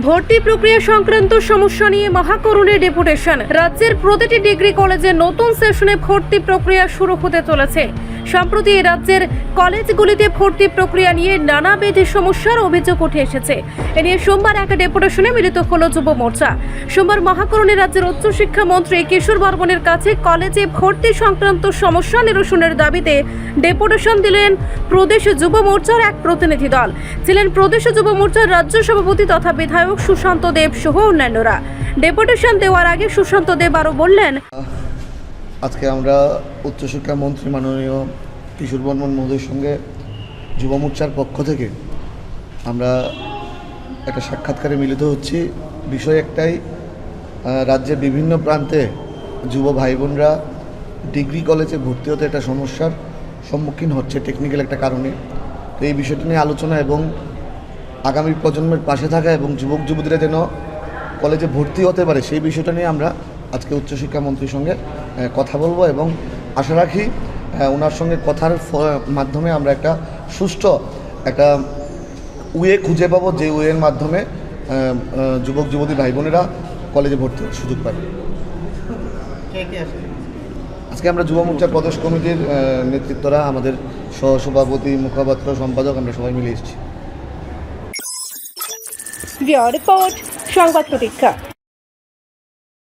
ভর্তি প্রক্রিয়া সংক্রান্ত সমস্যা নিয়ে মহাকরণের ডেপুটেশন। রাজ্যের প্রতিটি ডিগ্রি কলেজে নতুন সেশনে ভর্তি প্রক্রিয়া শুরু হতে চলেছে। সম্প্রতি রাজ্যের কলেজগুলিতে ভর্তি প্রক্রিয়া নিয়ে নানাবিধ সমস্যার অভিযোগ উঠে এসেছে। এ নিয়ে সোমবার এক ডেপুটেশনে মিলিত হলো যুব মোর্চা। সোমবার মহাকরণে রাজ্যের উচ্চশিক্ষা মন্ত্রী কিশোর বর্মনের কাছে কলেজে ভর্তি সংক্রান্ত সমস্যা নিরসনের দাবিতে ডেপুটেশন দিলেন প্রদেশ যুব মোর্চার এক প্রতিনিধি দল। ছিলেন প্রদেশ যুব মোর্চার রাজ্য সভাপতি তথা বিধায়ক সুশান্ত দেব সহ অন্যান্যরা। ডেপুটেশন দেওয়ার আগে সুশান্ত দেব আরও বললেন, আজকে আমরা উচ্চশিক্ষা মন্ত্রী মাননীয় কিশোর বর্মন মহোদয়ের সঙ্গে যুব মোর্চার পক্ষ থেকে আমরা একটা সাক্ষাৎকারে মিলিত হচ্ছি। বিষয় একটাই, রাজ্যের বিভিন্ন প্রান্তে যুব ভাই বোনরা ডিগ্রি কলেজে ভর্তি হতে একটা সমস্যার সম্মুখীন হচ্ছে টেকনিক্যাল একটা কারণে। তো এই বিষয়টি নিয়ে আলোচনা এবং আগামী প্রজন্মের পাশে থাকা এবং যুবক যুবতীরা যেন কলেজে ভর্তি হতে পারে সেই বিষয়টা নিয়ে আমরা আজকে উচ্চশিক্ষা মন্ত্রীর সঙ্গে কথা বলবো এবং আশা রাখি ওনার সঙ্গে কথার মাধ্যমে আমরা একটা সুষ্ঠু একটা ওয়ে খুঁজে পাবো, যে ওয়ের মাধ্যমে যুবক যুবতী ভাই বোনেরা কলেজে ভর্তি হওয়ার সুযোগ পাবে। আজকে আমরা যুব মোর্চা প্রদেশ কমিটির নেতৃত্বরা, আমাদের সহসভাপতি, মুখপাত্র, সম্পাদক, আমরা সবাই মিলে এসেছি। রিপোর্ট সংবাদ প্রতীক্ষা।